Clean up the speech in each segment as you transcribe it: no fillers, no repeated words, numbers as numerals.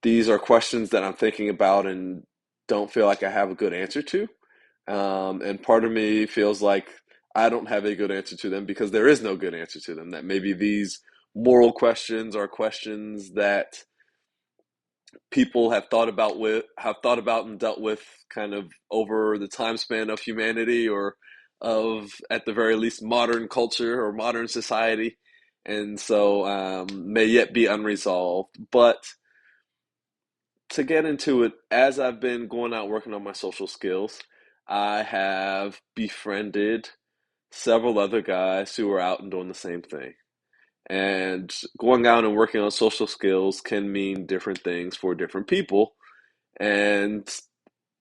these are questions that I'm thinking about and don't feel like I have a good answer to. And part of me feels like I don't have a good answer to them because there is no good answer to them. That maybe these moral questions are questions that people have thought about and dealt with kind of over the time span of humanity or of at the very least modern culture or modern society, and so may yet be unresolved. But to get into it, as I've been going out working on my social skills, I have befriended several other guys who are out and doing the same thing. And going out and working on social skills can mean different things for different people. And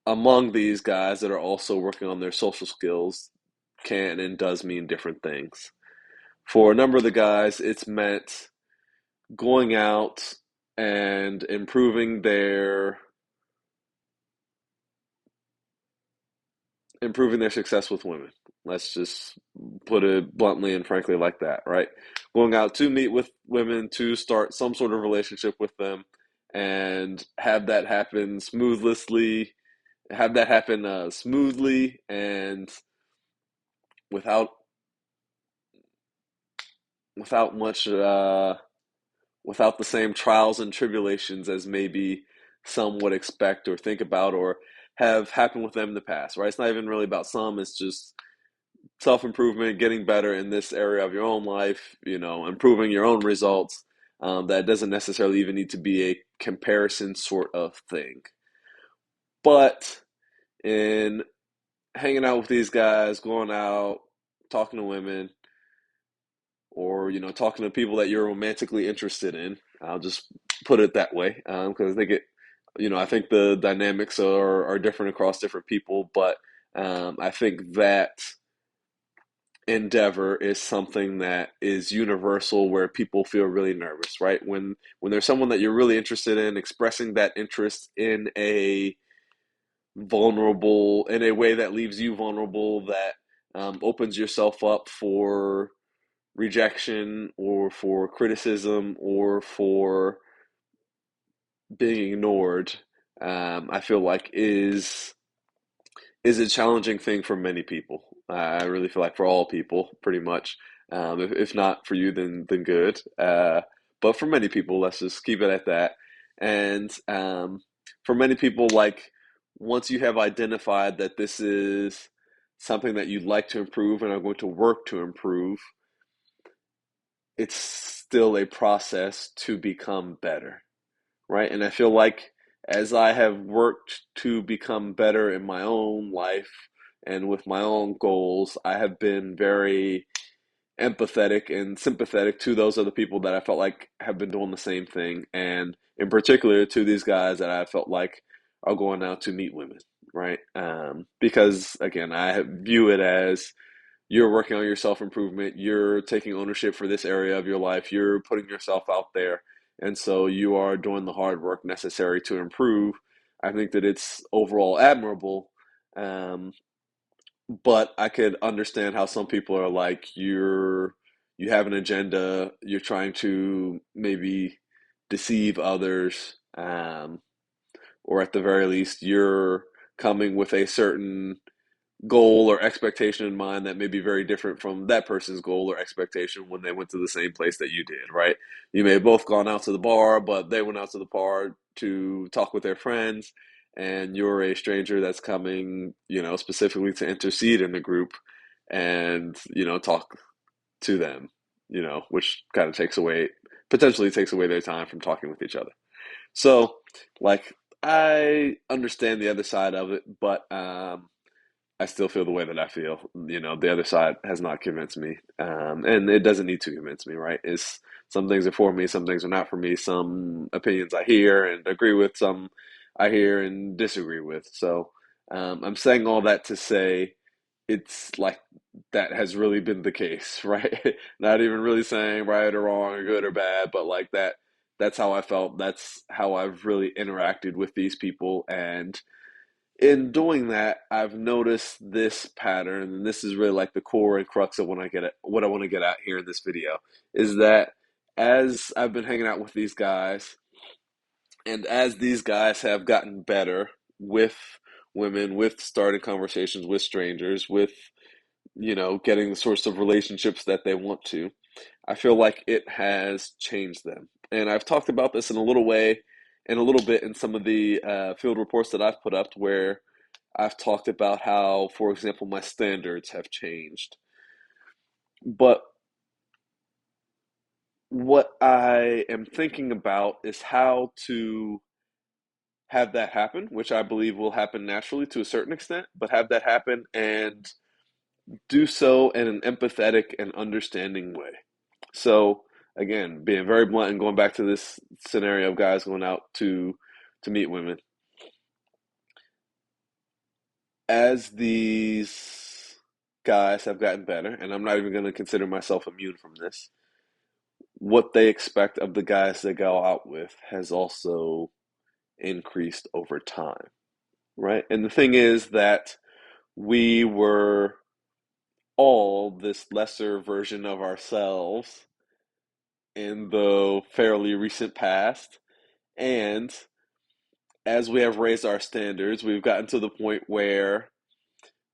among these guys that are also working on their social skills can and does mean different things. For a number of the guys, it's meant going out and improving their success with women. Let's just put it bluntly and frankly like that, right? Going out to meet with women to start some sort of relationship with them and have that happen smoothly and without without much without the same trials and tribulations as maybe some would expect or think about or have happened with them in the past, right? It's not even really about some, it's just self improvement, getting better in this area of your own life, improving your own results. That doesn't necessarily even need to be a comparison sort of thing. But in hanging out with these guys, going out, talking to women, or talking to people that you're romantically interested in. I'll just put it that way because I think the dynamics are different across different people, but I think that endeavor is something that is universal where people feel really nervous, right? When there's someone that you're really interested in, expressing that interest in a way that leaves you vulnerable, that opens yourself up for rejection or for criticism or for being ignored, I feel like is a challenging thing for many people. I really feel like for all people, pretty much. If not for you, then good. But for many people, let's just keep it at that. And for many people, like once you have identified that this is something that you'd like to improve and are going to work to improve, it's still a process to become better, right? And I feel like as I have worked to become better in my own life and with my own goals, I have been very empathetic and sympathetic to those other people that I felt like have been doing the same thing. And in particular, to these guys that I felt like are going out to meet women, right? Because again, view it as you're working on your self improvement, you're taking ownership for this area of your life, you're putting yourself out there, and so you are doing the hard work necessary to improve. I think that it's overall admirable, um, but I could understand how some people are like, you have an agenda, you're trying to maybe deceive others, or at the very least, you're coming with a certain goal or expectation in mind that may be very different from that person's goal or expectation when they went to the same place that you did, right? You may have both gone out to the bar, but they went out to the bar to talk with their friends, and you're a stranger that's coming, specifically to intercede in the group and, talk to them, which kind of potentially takes away their time from talking with each other. So, like, I understand the other side of it, but I still feel the way that I feel. The other side has not convinced me, and it doesn't need to convince me, right? It's some things are for me, some things are not for me. Some opinions I hear and agree with, some I hear and disagree with. So I'm saying all that to say it's like that has really been the case, right? Not even really saying right or wrong or good or bad, but like that. That's how I felt. That's how I've really interacted with these people, and in doing that, I've noticed this pattern, and this is really like the core and crux of what I want to get at here in this video, is that as I've been hanging out with these guys, And as these guys have gotten better with women, with starting conversations with strangers, with, getting the sorts of relationships that they want to, I feel like it has changed them. And I've talked about this in a little way, in a little bit in some of the field reports that I've put up, where I've talked about how, for example, my standards have changed. But what I am thinking about is how to have that happen, which I believe will happen naturally to a certain extent, but have that happen and do so in an empathetic and understanding way. So again, being very blunt and going back to this scenario of guys going out to meet women, as these guys have gotten better, and I'm not even going to consider myself immune from this, what they expect of the guys they go out with has also increased over time, right? And the thing is that we were all this lesser version of ourselves in the fairly recent past. And as we have raised our standards, we've gotten to the point where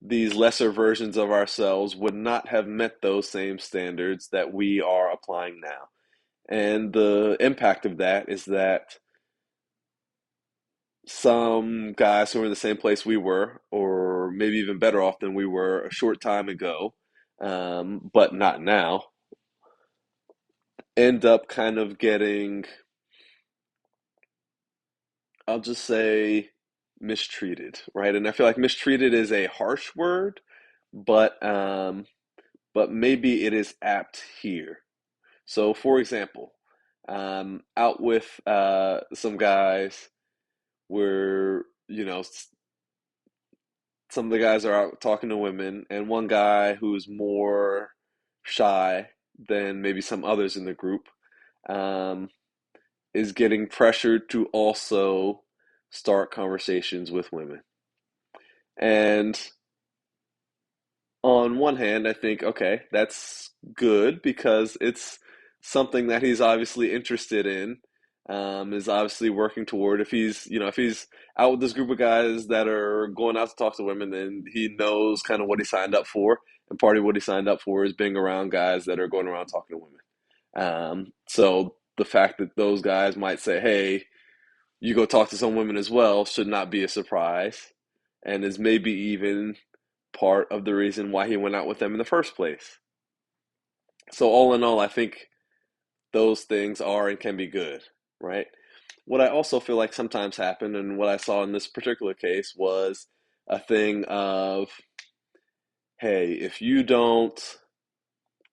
these lesser versions of ourselves would not have met those same standards that we are applying now. And the impact of that is that some guys who are in the same place we were, or maybe even better off than we were a short time ago, but not now, end up kind of getting, I'll just say, mistreated, right? And I feel like mistreated is a harsh word, but maybe it is apt here. So, for example, out with some guys where some of the guys are out talking to women, and one guy who's more shy than maybe some others in the group um, is getting pressured to also start conversations with women. And on one hand, I think, okay, that's good because it's something that he's obviously interested in, is obviously working toward. If he's out with this group of guys that are going out to talk to women, then he knows kind of what he signed up for. And part of what he signed up for is being around guys that are going around talking to women. So the fact that those guys might say, hey, you go talk to some women as well should not be a surprise and is maybe even part of the reason why he went out with them in the first place. So all in all, I think those things are and can be good, right? What I also feel like sometimes happened, and what I saw in this particular case was a thing of, hey, if you don't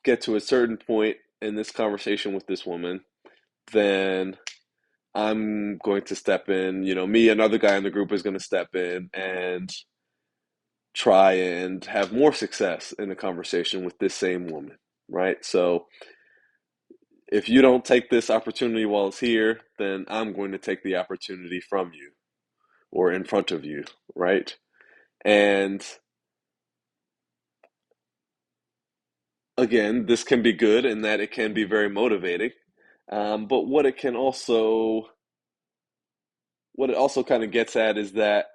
get to a certain point in this conversation with this woman, then I'm going to step in. Me, another guy in the group is going to step in and try and have more success in a conversation with this same woman, right? So if you don't take this opportunity while it's here, then I'm going to take the opportunity from you or in front of you, right? And again, this can be good in that it can be very motivating. But what it also kind of gets at is that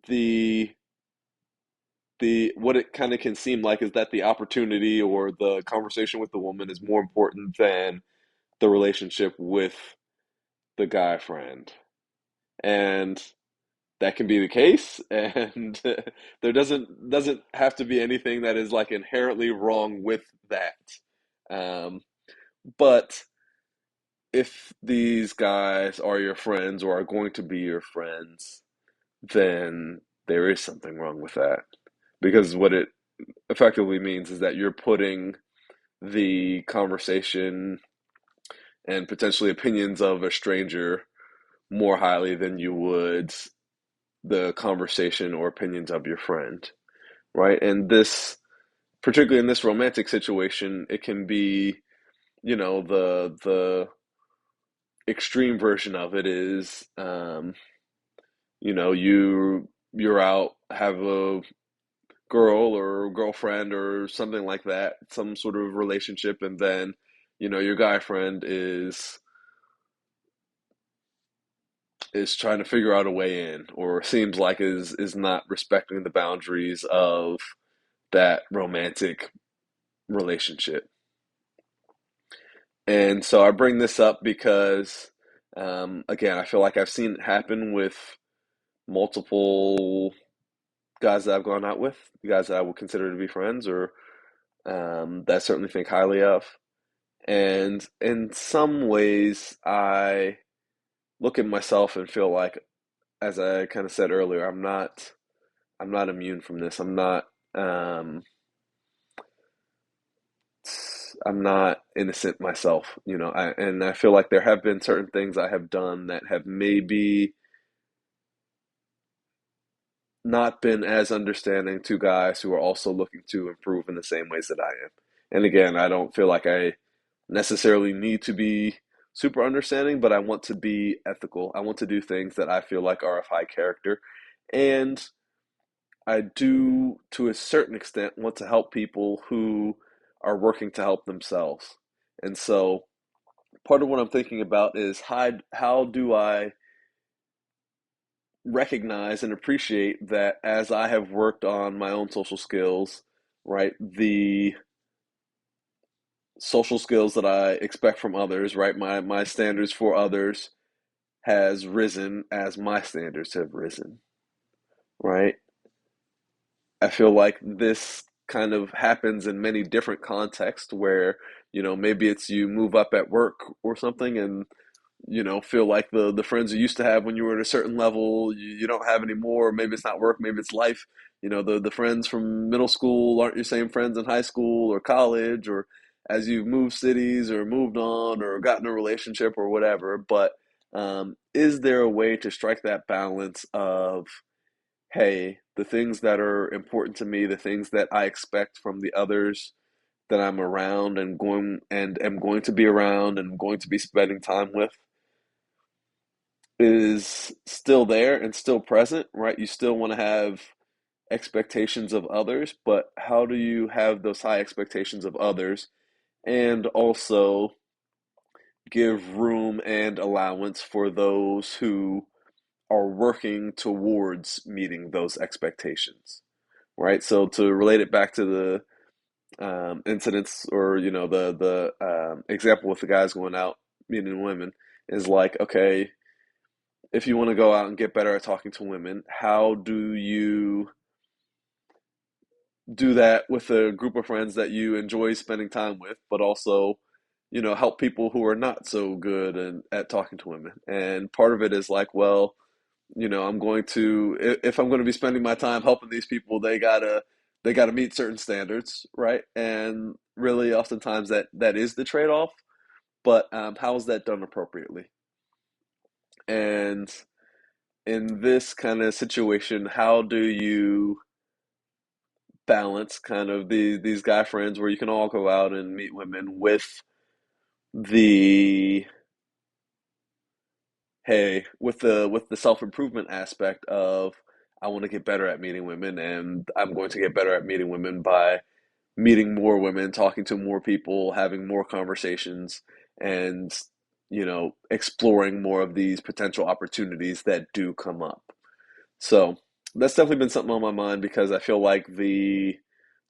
the what it kind of can seem like is that the opportunity or the conversation with the woman is more important than the relationship with the guy friend. And that can be the case, and there doesn't have to be anything that is like inherently wrong with that. Um, but if these guys are your friends or are going to be your friends, then there is something wrong with that. Because what it effectively means is that you're putting the conversation and potentially opinions of a stranger more highly than you would the conversation or opinions of your friend, right? And this, particularly in this romantic situation, it can be, the extreme version of it is, you're out, have a girl or girlfriend or something like that, some sort of relationship, and then, your guy friend is is trying to figure out a way in, or seems like is not respecting the boundaries of that romantic relationship. And so I bring this up because, again, I feel like I've seen it happen with multiple guys that I've gone out with, guys that I would consider to be friends, or that I certainly think highly of. And in some ways, I look at myself and feel like, as I kind of said earlier, I'm not immune from this. Um, I'm not innocent myself, you know. And I feel like there have been certain things I have done that have maybe not been as understanding to guys who are also looking to improve in the same ways that I am. And again, I don't feel like I necessarily need to be super understanding, but I want to be ethical. I want to do things that I feel like are of high character. And I do, to a certain extent, want to help people who are working to help themselves. And so part of what I'm thinking about is how do I recognize and appreciate that as I have worked on my own social skills, right? The social skills that I expect from others, right? My standards for others has risen as my standards have risen, right? I feel like this kind of happens in many different contexts where, maybe it's you move up at work or something and feel like the friends you used to have when you were at a certain level, you don't have anymore. Maybe it's not work, maybe it's life. The friends from middle school aren't your same friends in high school or college, or as you've moved cities or moved on or gotten a relationship or whatever. But is there a way to strike that balance of, hey, the things that are important to me, the things that I expect from the others that I'm around and am going to be around and going to be spending time with, is still there and still present, right? You still want to have expectations of others, but how do you have those high expectations of others and also give room and allowance for those who are working towards meeting those expectations, right? So to relate it back to the incidents, or the example with the guys going out meeting women, is like, okay, if you want to go out and get better at talking to women, how do you do that with a group of friends that you enjoy spending time with, but also, help people who are not so good at talking to women? And part of it is like, well, I'm going to, if I'm going to be spending my time helping these people, they gotta meet certain standards, right? And really, oftentimes that is the trade-off. But how is that done appropriately? And in this kind of situation, how do you balance kind of these guy friends where you can all go out and meet women with the with the self-improvement aspect of, I want to get better at meeting women, and I'm going to get better at meeting women by meeting more women, talking to more people, having more conversations, and exploring more of these potential opportunities that do come up. So that's definitely been something on my mind, because I feel like the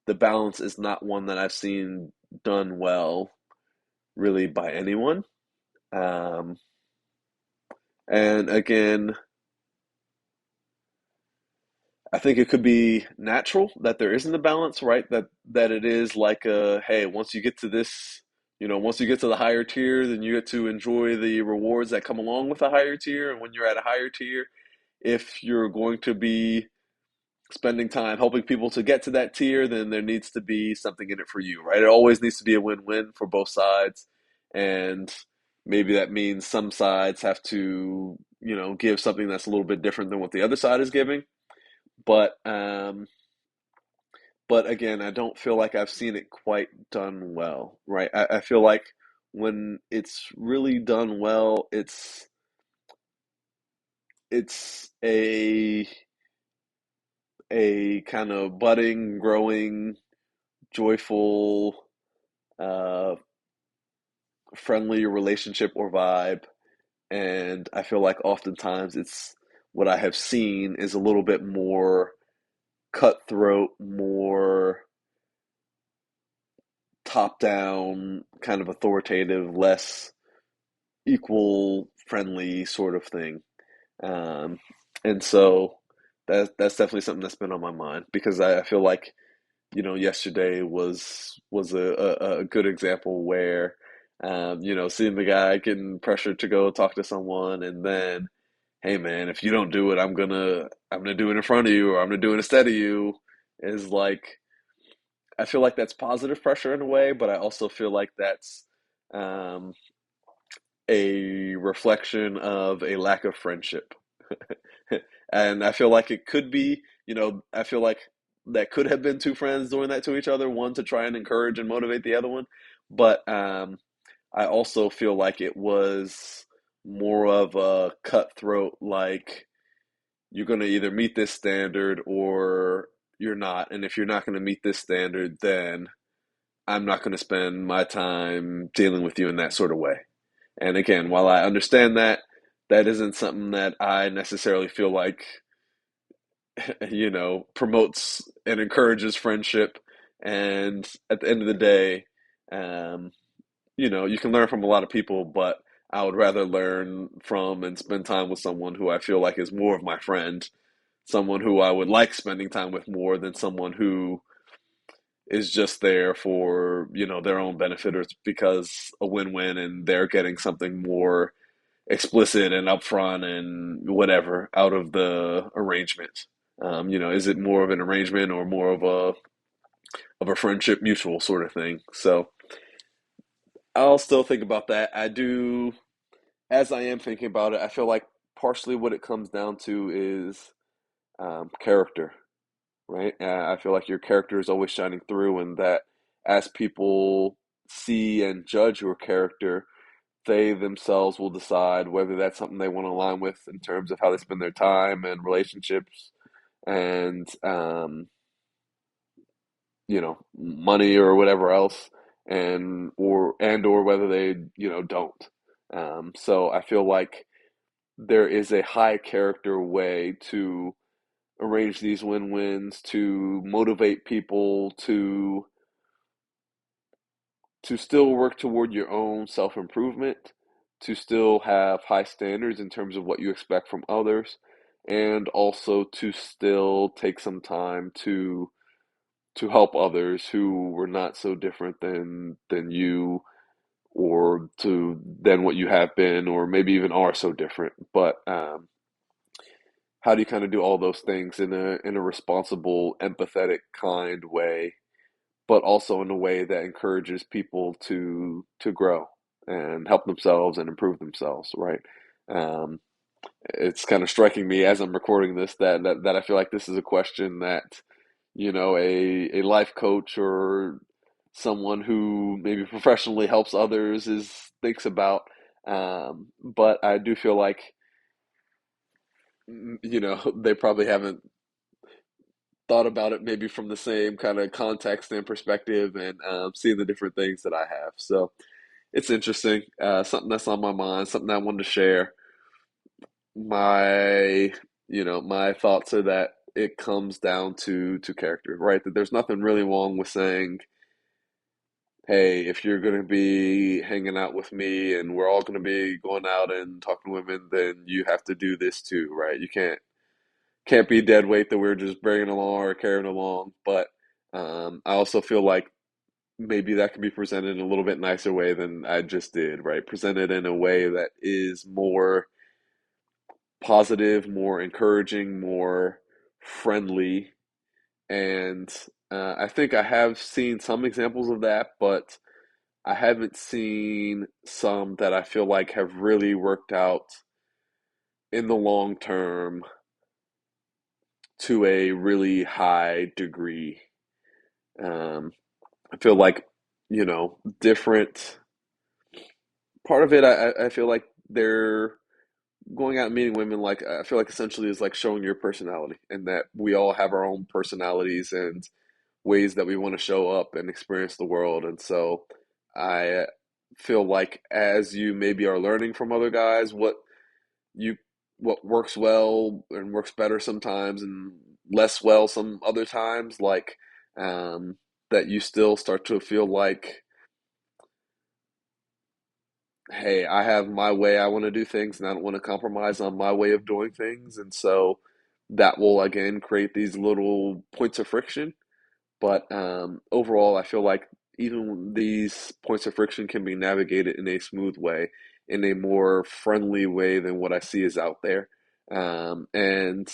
balance is not one that I've seen done well really by anyone. Um, and again, I think it could be natural that there isn't a balance, right? That it is like, hey, once you get to this, once you get to the higher tier, then you get to enjoy the rewards that come along with a higher tier. And when you're at a higher tier, if you're going to be spending time helping people to get to that tier, then there needs to be something in it for you, right? It always needs to be a win-win for both sides. And maybe that means some sides have to, give something that's a little bit different than what the other side is giving. But again, I don't feel like I've seen it quite done well, right? I feel like when it's really done well, it's a kind of budding, growing, joyful, uh, friendly relationship or vibe, And I feel like oftentimes it's what I have seen is a little bit more cutthroat, more top down, kind of authoritative, less equal friendly sort of thing. Um, and so that's definitely something that's been on my mind because I feel like yesterday was a good example where seeing the guy getting pressured to go talk to someone, and then, hey man, if you don't do it, I'm gonna do it in front of you, or I'm gonna do it instead of you, is like I feel like that's positive pressure in a way, but I also feel like that's um, a reflection of a lack of friendship. And I feel like it could be, I feel like that could have been two friends doing that to each other, one to try and encourage and motivate the other one. But I also feel like it was more of a cutthroat, like you're going to either meet this standard or you're not. And if you're not going to meet this standard, then I'm not going to spend my time dealing with you in that sort of way. And again, while I understand that, that isn't something that I necessarily feel like, promotes and encourages friendship. And at the end of the day, um, you can learn from a lot of people, but I would rather learn from and spend time with someone who I feel like is more of my friend, someone who I would like spending time with more than someone who is just there for, their own benefit, or it's because a win-win and they're getting something more explicit and upfront and whatever out of the arrangement. Is it more of an arrangement or more of a friendship mutual sort of thing? So I'll still think about that. I do, as I am thinking about it, I feel like partially what it comes down to is character, right? I feel like your character is always shining through, and that as people see and judge your character, they themselves will decide whether that's something they want to align with in terms of how they spend their time and relationships and money or whatever else, and or whether they don't. So I feel like there is a high character way to arrange these win-wins, to motivate people to still work toward your own self-improvement, to still have high standards in terms of what you expect from others, and also to still take some time to help others who were not so different than you, or to than what you have been, or maybe even are so different. But how do you kind of do all those things in a responsible, empathetic, kind way, but also in a way that encourages people to grow and help themselves and improve themselves, right? Um, it's kind of striking me as I'm recording this that I feel like this is a question that a life coach or someone who maybe professionally helps others is thinks about. But I do feel like they probably haven't thought about it maybe from the same kind of context and perspective, and seeing the different things that I have. So it's interesting, something that's on my mind, something I wanted to share. My thoughts are that it comes down to character, right? That there's nothing really wrong with saying, hey, if you're going to be hanging out with me and we're all going to be going out and talking to women, then you have to do this too, right? You can't be dead weight that we're just bringing along or carrying along. But I also feel like maybe that could be presented in a little bit nicer way than I just did, right? Presented in a way that is more positive, more encouraging, more friendly. And I think I have seen some examples of that, but I haven't seen some that I feel like have really worked out in the long term to a really high degree. Um, I feel like, different part of it, I feel like they're going out and meeting women, like, I feel like essentially is like showing your personality, and that we all have our own personalities and ways that we want to show up and experience the world. And so I feel like as you maybe are learning from other guys, you what works well and works better sometimes and less well some other times, like that you still start to feel like, hey, I have my way I want to do things and I don't want to compromise on my way of doing things. And so that will again create these little points of friction. But overall, I feel like even these points of friction can be navigated in a smooth way, in a more friendly way than what I see is out there. Um, and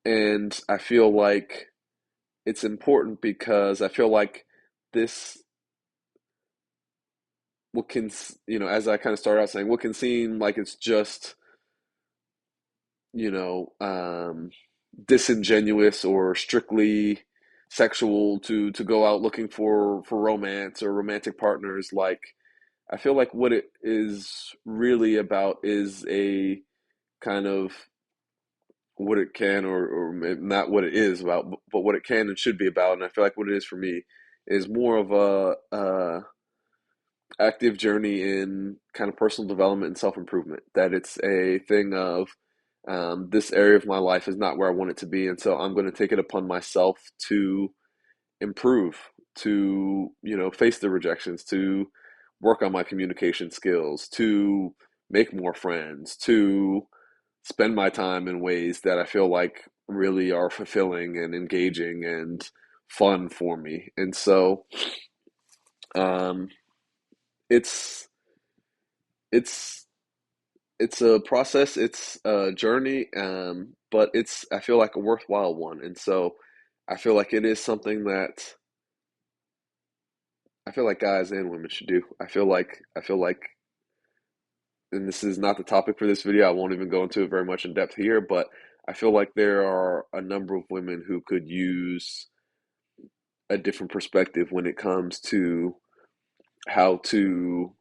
and I feel like it's important because I feel like this what can as I kind of started out saying, what can seem like it's just you know disingenuous or strictly sexual to go out looking for romance or romantic partners. Like I feel like what it is really about is a kind of what it can or not what it is about, but what it can and should be about. And I feel like what it is for me is more of a active journey in kind of personal development and self improvement. That it's a thing of this area of my life is not where I want it to be, and so I'm going to take it upon myself to improve, to face the rejections, to work on my communication skills, to make more friends, to spend my time in ways that I feel like really are fulfilling and engaging and fun for me. And so um, it's it's it's a process, it's a journey, but it's I feel like a worthwhile one. And so I feel like it is something that I feel like guys and women should do. I feel like and this is not the topic for this video. I won't even go into it very much in depth here, but I feel like there are a number of women who could use a different perspective when it comes to how to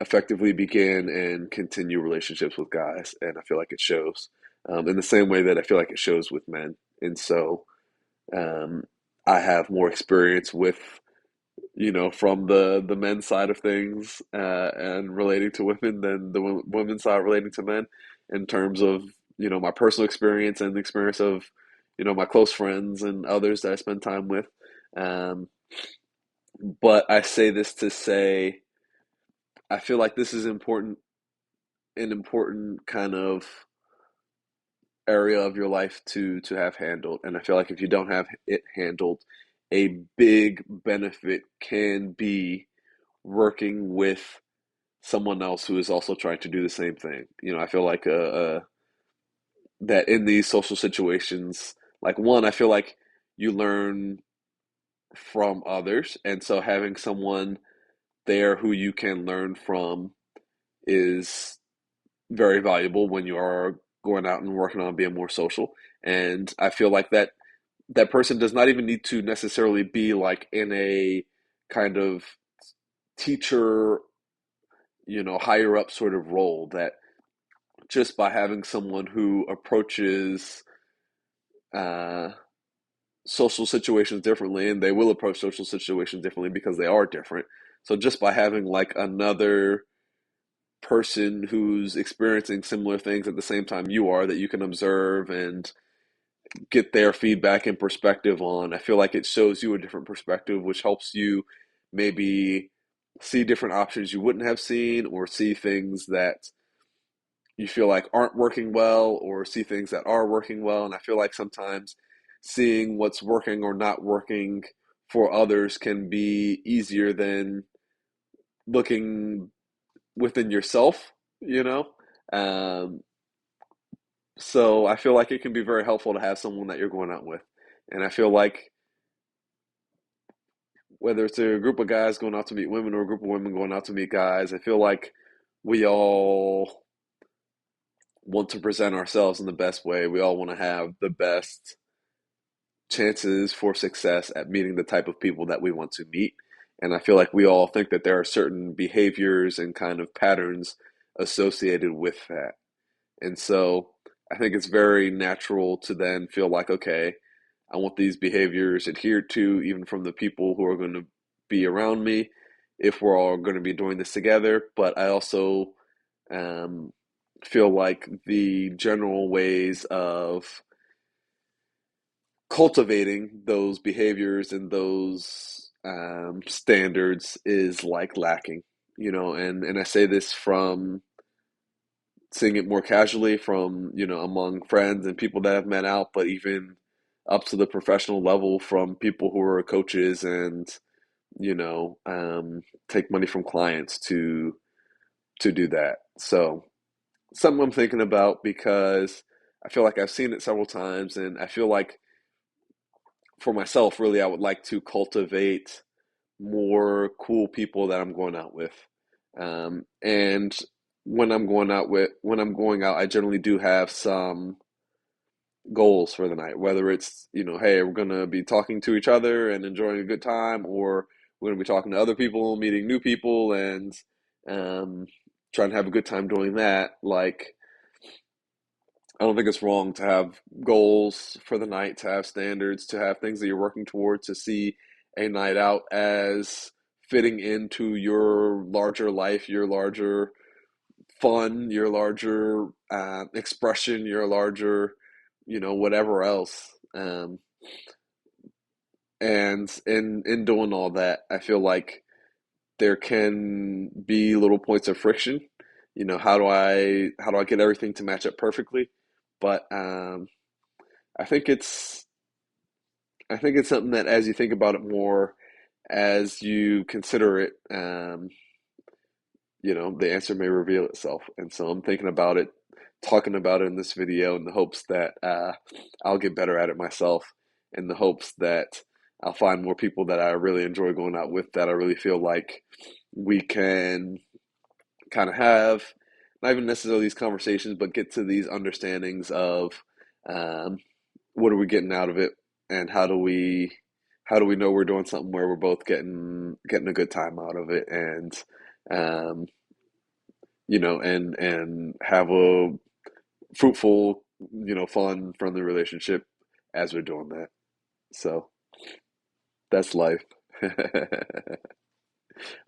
effectively begin and continue relationships with guys. And I feel like it shows in the same way that I feel like it shows with men. And so um, I have more experience with from the men's side of things and relating to women than the women's side relating to men in terms of my personal experience and the experience of my close friends and others that I spend time with. Um, but I say this to say I feel like this is important, an important kind of area of your life to have handled. And I feel like if you don't have it handled, a big benefit can be working with someone else who is also trying to do the same thing. I feel like that in these social situations, like one, I feel like you learn from others, and so having someone there who you can learn from is very valuable when you are going out and working on being more social. And I feel like that person does not even need to necessarily be like in a kind of teacher, higher up sort of role. That just by having someone who approaches uh, social situations differently, and they will approach social situations differently because they are different. So just by having like another person who's experiencing similar things at the same time you are that you can observe and get their feedback and perspective on, I feel like it shows you a different perspective, which helps you maybe see different options you wouldn't have seen, or see things that you feel like aren't working well, or see things that are working well. And I feel like sometimes seeing what's working or not working for others can be easier than looking within yourself, you know? Um, so I feel like it can be very helpful to have someone that you're going out with. And I feel like whether it's a group of guys going out to meet women or a group of women going out to meet guys, I feel like we all want to present ourselves in the best way. We all want to have the best chances for success at meeting the type of people that we want to meet. And I feel like we all think that there are certain behaviors and kind of patterns associated with that. And so I think it's very natural to then feel like, okay, I want these behaviors adhered to, even from the people who are going to be around me, if we're all going to be doing this together. But I also feel like the general ways of cultivating those behaviors and those standards is like lacking, and I say this from seeing it more casually from, among friends and people that have met out, but even up to the professional level from people who are coaches and, you know, um, take money from clients to do that. So something I'm thinking about because I feel like I've seen it several times, and I feel like for myself, really, I would like to cultivate more cool people that I'm going out with. And when I'm going out, I generally do have some goals for the night, whether it's, hey, we're going to be talking to each other and enjoying a good time, or we're going to be talking to other people, meeting new people, and um, trying to have a good time doing that. Like, I don't think it's wrong to have goals for the night, to have standards, to have things that you're working toward, to see a night out as fitting into your larger life, your larger fun, your larger expression, your larger, whatever else. And in doing all that, I feel like there can be little points of friction. How do I get everything to match up perfectly? But I think it's I think it's something that as you think about it more, as you consider it, the answer may reveal itself. And so I'm thinking about it, talking about it in this video in the hopes that I'll get better at it myself, in the hopes that I'll find more people that I really enjoy going out with, that I really feel like we can kind of have not even necessarily these conversations, but get to these understandings of um, what are we getting out of it, and how do we know we're doing something where we're both getting a good time out of it, and um, and have a fruitful, fun, friendly relationship as we're doing that. So that's life. I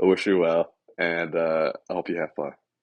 wish you well, and I hope you have fun.